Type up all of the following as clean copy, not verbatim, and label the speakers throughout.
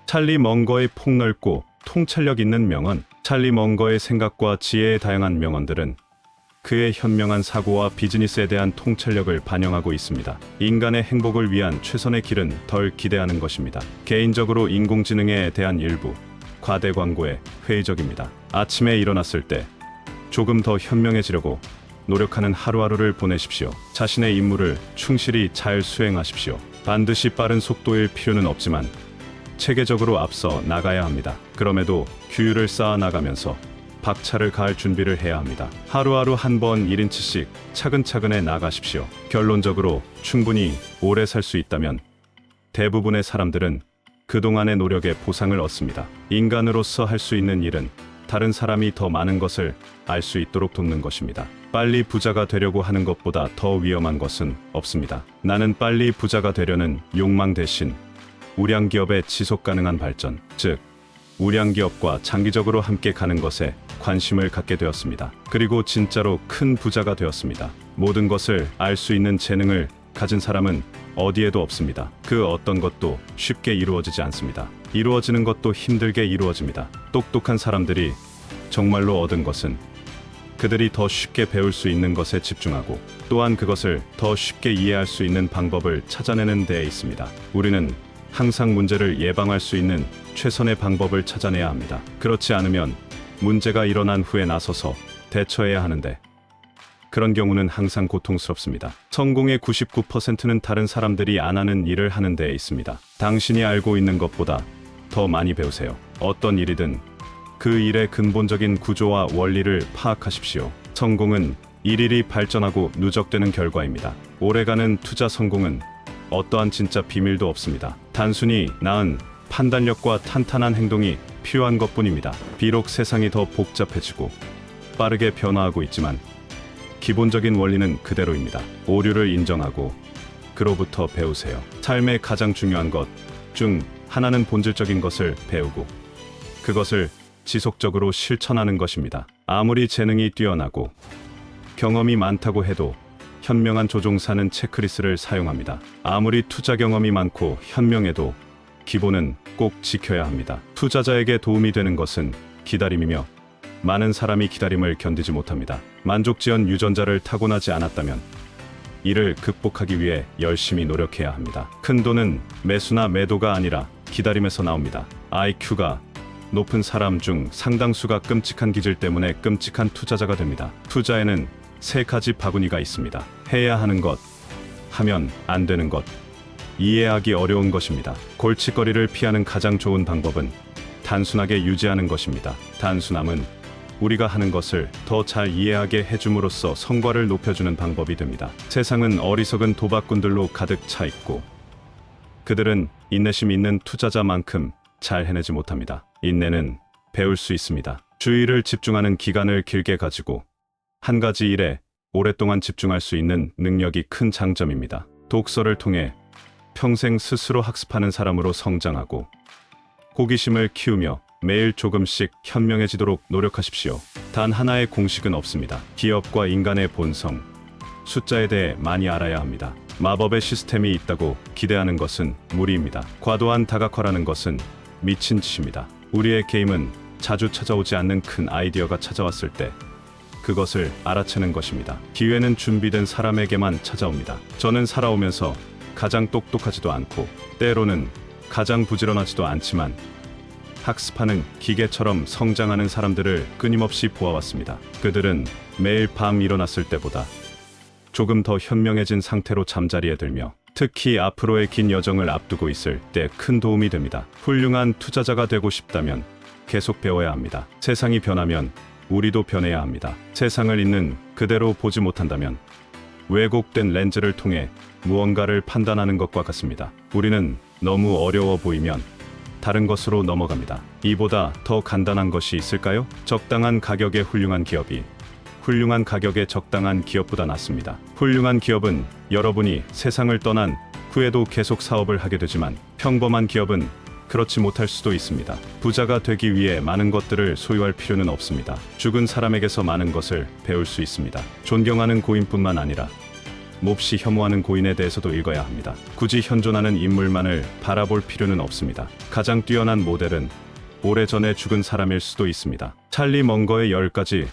Speaker 1: 찰리 멍거의 폭넓고 통찰력 있는 명언. 찰리 멍거의 생각과 지혜의 다양한 명언들은 그의 현명한 사고와 비즈니스에 대한 통찰력을 반영하고 있습니다. 인간의 행복을 위한 최선의 길은 덜 기대하는 것입니다. 개인적으로 인공지능에 대한 일부 과대 광고에 회의적입니다. 아침에 일어났을 때 조금 더 현명해지려고 노력하는 하루하루를 보내십시오. 자신의 임무를 충실히 잘 수행하십시오. 반드시 빠른 속도일 필요는 없지만 체계적으로 앞서 나가야 합니다. 그럼에도 규율을 쌓아 나가면서 박차를 가할 준비를 해야 합니다. 하루하루 한 번 1인치씩 차근차근해 나가십시오. 결론적으로 충분히 오래 살 수 있다면 대부분의 사람들은 그동안의 노력의 보상을 얻습니다. 인간으로서 할 수 있는 일은 다른 사람이 더 많은 것을 알 수 있도록 돕는 것입니다. 빨리 부자가 되려고 하는 것보다 더 위험한 것은 없습니다. 나는 빨리 부자가 되려는 욕망 대신 우량 기업의 지속 가능한 발전, 즉 우량 기업과 장기적으로 함께 가는 것에 관심을 갖게 되었습니다. 그리고 진짜로 큰 부자가 되었습니다. 모든 것을 알 수 있는 재능을 가진 사람은 어디에도 없습니다. 그 어떤 것도 쉽게 이루어지지 않습니다. 이루어지는 것도 힘들게 이루어집니다. 똑똑한 사람들이 정말로 얻은 것은 그들이 더 쉽게 배울 수 있는 것에 집중하고 또한 그것을 더 쉽게 이해할 수 있는 방법을 찾아내는 데에 있습니다. 우리는 항상 문제를 예방할 수 있는 최선의 방법을 찾아내야 합니다. 그렇지 않으면 문제가 일어난 후에 나서서 대처해야 하는데 그런 경우는 항상 고통스럽습니다. 성공의 99%는 다른 사람들이 안 하는 일을 하는 데에 있습니다. 당신이 알고 있는 것보다 더 많이 배우세요. 어떤 일이든 그 일의 근본적인 구조와 원리를 파악하십시오. 성공은 일일이 발전하고 누적되는 결과입니다. 오래가는 투자 성공은 어떠한 진짜 비밀도 없습니다. 단순히 나은 판단력과 탄탄한 행동이 필요한 것뿐입니다. 비록 세상이 더 복잡해지고 빠르게 변화하고 있지만 기본적인 원리는 그대로입니다. 오류를 인정하고 그로부터 배우세요. 삶의 가장 중요한 것 중 하나는 본질적인 것을 배우고 그것을 지속적으로 실천하는 것입니다. 아무리 재능이 뛰어나고 경험이 많다고 해도 현명한 조종사는 체크리스트를 사용합니다. 아무리 투자 경험이 많고 현명해도 기본은 꼭 지켜야 합니다. 투자자에게 도움이 되는 것은 기다림이며 많은 사람이 기다림을 견디지 못합니다. 만족지연 유전자를 타고나지 않았다면 이를 극복하기 위해 열심히 노력해야 합니다. 큰 돈은 매수나 매도가 아니라 기다림에서 나옵니다. IQ가 높은 사람 중 상당수가 끔찍한 기질 때문에 끔찍한 투자자가 됩니다. 투자에는 세 가지 바구니가 있습니다. 해야 하는 것, 하면 안 되는 것, 이해하기 어려운 것입니다. 골칫거리를 피하는 가장 좋은 방법은 단순하게 유지하는 것입니다. 단순함은 우리가 하는 것을 더 잘 이해하게 해줌으로써 성과를 높여주는 방법이 됩니다. 세상은 어리석은 도박꾼들로 가득 차 있고 그들은 인내심 있는 투자자만큼 잘 해내지 못합니다. 인내는 배울 수 있습니다. 주의를 집중하는 기간을 길게 가지고 한 가지 일에 오랫동안 집중할 수 있는 능력이 큰 장점입니다. 독서를 통해 평생 스스로 학습하는 사람으로 성장하고 호기심을 키우며 매일 조금씩 현명해지도록 노력하십시오. 단 하나의 공식은 없습니다. 기업과 인간의 본성, 숫자에 대해 많이 알아야 합니다. 마법의 시스템이 있다고 기대하는 것은 무리입니다. 과도한 다각화라는 것은 미친 짓입니다. 우리의 게임은 자주 찾아오지 않는 큰 아이디어가 찾아왔을 때 그것을 알아채는 것입니다. 기회는 준비된 사람에게만 찾아옵니다. 저는 살아오면서 가장 똑똑하지도 않고 때로는 가장 부지런하지도 않지만 학습하는 기계처럼 성장하는 사람들을 끊임없이 보아왔습니다. 그들은 매일 밤 일어났을 때보다 조금 더 현명해진 상태로 잠자리에 들며 특히 앞으로의 긴 여정을 앞두고 있을 때 큰 도움이 됩니다. 훌륭한 투자자가 되고 싶다면 계속 배워야 합니다. 세상이 변하면 우리도 변해야 합니다. 세상을 있는 그대로 보지 못한다면 왜곡된 렌즈를 통해 무언가를 판단하는 것과 같습니다. 우리는 너무 어려워 보이면 다른 것으로 넘어갑니다. 이보다 더 간단한 것이 있을까요? 적당한 가격의 훌륭한 기업이 훌륭한 가격의 적당한 기업보다 낫습니다. 훌륭한 기업은 여러분이 세상을 떠난 후에도 계속 사업을 하게 되지만 평범한 기업은 그렇지 못할 수도 있습니다. 부자가 되기 위해 많은 것들을 소유할 필요는 없습니다. 죽은 사람에게서 많은 것을 배울 수 있습니다. 존경하는 고인뿐만 아니라 몹시 혐오하는 고인에 대해서도 읽어야 합니다. 굳이 현존하는 인물만을 바라볼 필요는 없습니다. 가장 뛰어난 모델은 오래전에 죽은 사람일 수도 있습니다. 찰리 먼거의 10가지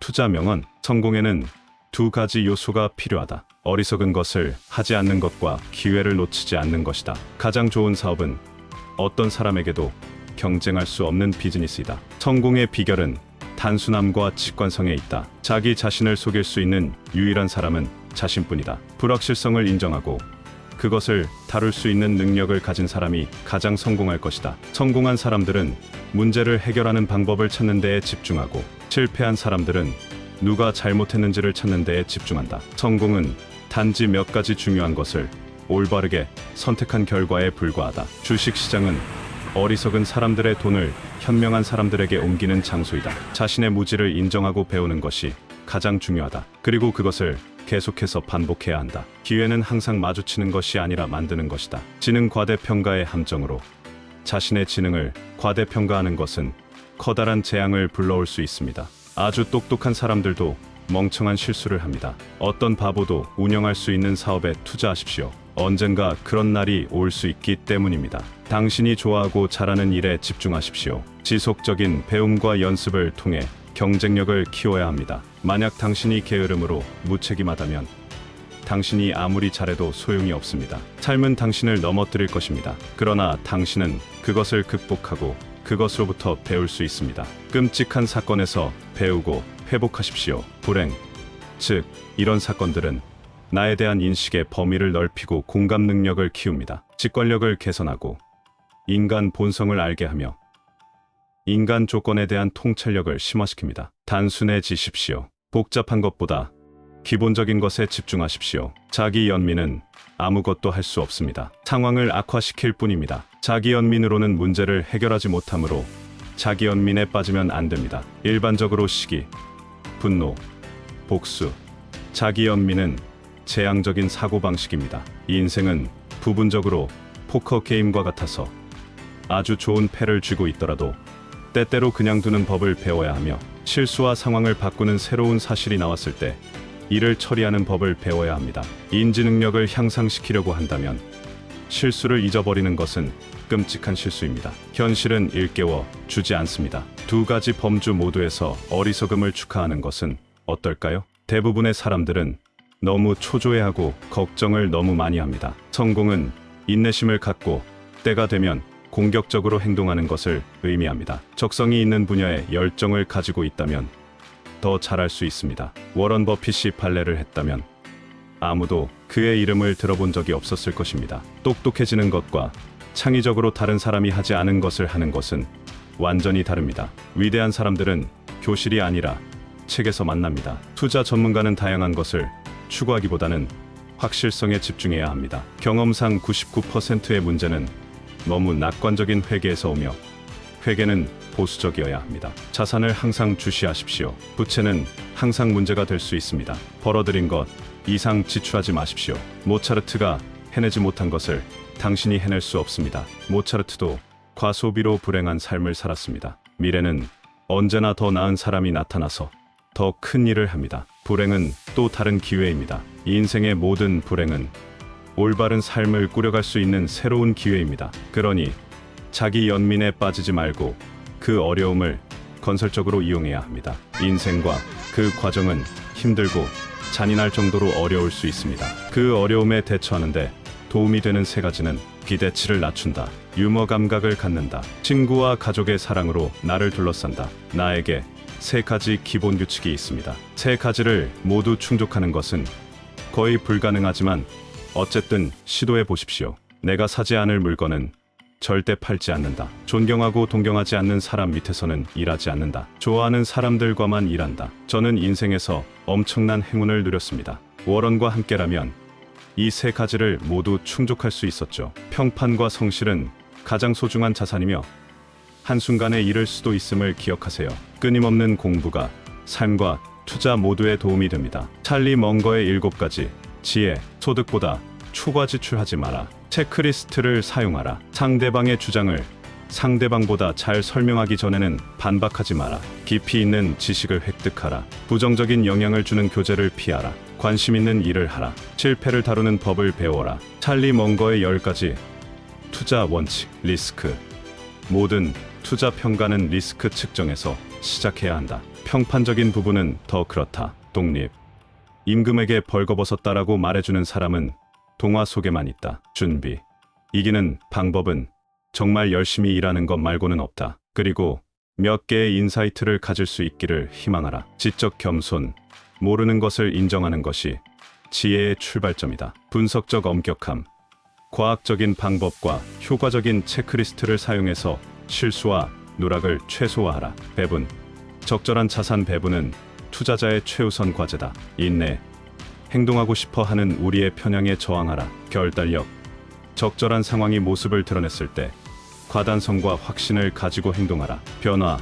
Speaker 1: 투자 명언. 성공에는 2가지 요소가 필요하다. 어리석은 것을 하지 않는 것과 기회를 놓치지 않는 것이다. 가장 좋은 사업은 어떤 사람에게도 경쟁할 수 없는 비즈니스이다. 성공의 비결은 단순함과 직관성에 있다. 자기 자신을 속일 수 있는 유일한 사람은 자신뿐이다. 불확실성을 인정하고 그것을 다룰 수 있는 능력을 가진 사람이 가장 성공할 것이다. 성공한 사람들은 문제를 해결하는 방법을 찾는 데에 집중하고, 실패한 사람들은 누가 잘못했는지를 찾는 데에 집중한다. 성공은 단지 몇 가지 중요한 것을 올바르게 선택한 결과에 불과하다. 주식시장은 어리석은 사람들의 돈을 현명한 사람들에게 옮기는 장소이다. 자신의 무지를 인정하고 배우는 것이 가장 중요하다. 그리고 그것을 계속해서 반복해야 한다. 기회는 항상 마주치는 것이 아니라 만드는 것이다. 지능 과대평가의 함정으로 자신의 지능을 과대평가하는 것은 커다란 재앙을 불러올 수 있습니다. 아주 똑똑한 사람들도 멍청한 실수를 합니다. 어떤 바보도 운영할 수 있는 사업에 투자하십시오. 언젠가 그런 날이 올 수 있기 때문입니다. 당신이 좋아하고 잘하는 일에 집중하십시오. 지속적인 배움과 연습을 통해 경쟁력을 키워야 합니다. 만약 당신이 게으름으로 무책임하다면 당신이 아무리 잘해도 소용이 없습니다. 삶은 당신을 넘어뜨릴 것입니다. 그러나 당신은 그것을 극복하고 그것으로부터 배울 수 있습니다. 끔찍한 사건에서 배우고 회복하십시오. 불행, 즉 이런 사건들은 나에 대한 인식의 범위를 넓히고 공감 능력을 키웁니다. 직관력을 개선하고 인간 본성을 알게 하며 인간 조건에 대한 통찰력을 심화시킵니다. 단순해지십시오. 복잡한 것보다 기본적인 것에 집중하십시오. 자기 연민은 아무것도 할 수 없습니다. 상황을 악화시킬 뿐입니다. 자기 연민으로는 문제를 해결하지 못하므로 자기 연민에 빠지면 안 됩니다. 일반적으로 시기, 분노, 복수, 자기 연민은 재앙적인 사고방식입니다. 인생은 부분적으로 포커 게임과 같아서 아주 좋은 패를 쥐고 있더라도 때때로 그냥 두는 법을 배워야 하며, 실수와 상황을 바꾸는 새로운 사실이 나왔을 때 이를 처리하는 법을 배워야 합니다. 인지 능력을 향상시키려고 한다면 실수를 잊어버리는 것은 끔찍한 실수입니다. 현실은 일깨워 주지 않습니다. 2가지 범주 모두에서 어리석음을 축하하는 것은 어떨까요? 대부분의 사람들은 너무 초조해하고 걱정을 너무 많이 합니다. 성공은 인내심을 갖고 때가 되면 공격적으로 행동하는 것을 의미합니다. 적성이 있는 분야에 열정을 가지고 있다면 더 잘할 수 있습니다. 워런 버핏이 발레를 했다면 아무도 그의 이름을 들어본 적이 없었을 것입니다. 똑똑해지는 것과 창의적으로 다른 사람이 하지 않은 것을 하는 것은 완전히 다릅니다. 위대한 사람들은 교실이 아니라 책에서 만납니다. 투자 전문가는 다양한 것을 추구하기보다는 확실성에 집중해야 합니다. 경험상 99%의 문제는 너무 낙관적인 회계에서 오며, 회계는 보수적이어야 합니다. 자산을 항상 주시하십시오. 부채는 항상 문제가 될 수 있습니다. 벌어들인 것 이상 지출하지 마십시오. 모차르트가 해내지 못한 것을 당신이 해낼 수 없습니다. 모차르트도 과소비로 불행한 삶을 살았습니다. 미래는 언제나 더 나은 사람이 나타나서 더 큰 일을 합니다. 불행은 또 다른 기회입니다. 인생의 모든 불행은 올바른 삶을 꾸려갈 수 있는 새로운 기회입니다. 그러니 자기 연민에 빠지지 말고 그 어려움을 건설적으로 이용해야 합니다. 인생과 그 과정은 힘들고 잔인할 정도로 어려울 수 있습니다. 그 어려움에 대처하는데 도움이 되는 3가지는: 기대치를 낮춘다, 유머 감각을 갖는다, 친구와 가족의 사랑으로 나를 둘러싼다. 나에게 3가지 기본 규칙이 있습니다. 3가지를 모두 충족하는 것은 거의 불가능하지만 어쨌든 시도해 보십시오. 내가 사지 않을 물건은 절대 팔지 않는다. 존경하고 동경하지 않는 사람 밑에서는 일하지 않는다. 좋아하는 사람들과만 일한다. 저는 인생에서 엄청난 행운을 누렸습니다. 워런과 함께라면 이 3가지를 모두 충족할 수 있었죠. 평판과 성실은 가장 소중한 자산이며 한순간에 잃을 수도 있음을 기억하세요. 끊임없는 공부가 삶과 투자 모두에 도움이 됩니다. 찰리 먼거의 7가지 지혜. 소득보다 초과 지출하지 마라. 체크리스트를 사용하라. 상대방의 주장을 상대방보다 잘 설명하기 전에는 반박하지 마라. 깊이 있는 지식을 획득하라. 부정적인 영향을 주는 교재를 피하라. 관심 있는 일을 하라. 실패를 다루는 법을 배워라. 찰리 멍거의 10가지 투자 원칙. 리스크. 모든 투자 평가는 리스크 측정에서 시작해야 한다. 평판적인 부분은 더 그렇다. 독립. 임금에게 벌거벗었다라고 말해주는 사람은 동화 속에만 있다. 준비. 이기는 방법은 정말 열심히 일하는 것 말고는 없다. 그리고 몇 개의 인사이트를 가질 수 있기를 희망하라. 지적 겸손. 모르는 것을 인정하는 것이 지혜의 출발점이다. 분석적 엄격함. 과학적인 방법과 효과적인 체크리스트를 사용해서 실수와 누락을 최소화하라. 배분. 적절한 자산 배분은 투자자의 최우선 과제다. 인내. 행동하고 싶어 하는 우리의 편향에 저항하라. 결단력. 적절한 상황이 모습을 드러냈을 때 과단성과 확신을 가지고 행동하라. 변화.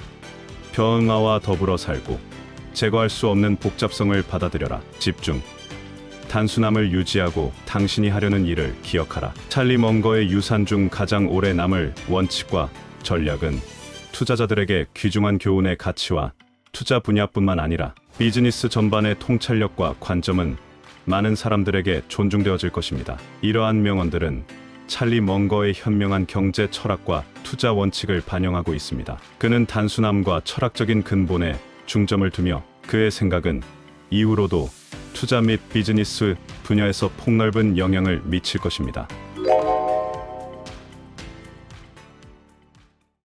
Speaker 1: 변화와 더불어 살고 제거할 수 없는 복잡성을 받아들여라. 집중. 단순함을 유지하고 당신이 하려는 일을 기억하라. 찰리 멍거의 유산 중 가장 오래 남을 원칙과 전략은 투자자들에게 귀중한 교훈의 가치와 투자 분야뿐만 아니라 비즈니스 전반의 통찰력과 관점은 많은 사람들에게 존중되어질 것입니다. 이러한 명언들은 찰리 멍거의 현명한 경제 철학과 투자 원칙을 반영하고 있습니다. 그는 단순함과 철학적인 근본에 중점을 두며 그의 생각은 이후로도 투자 및 비즈니스 분야에서 폭넓은 영향을 미칠 것입니다.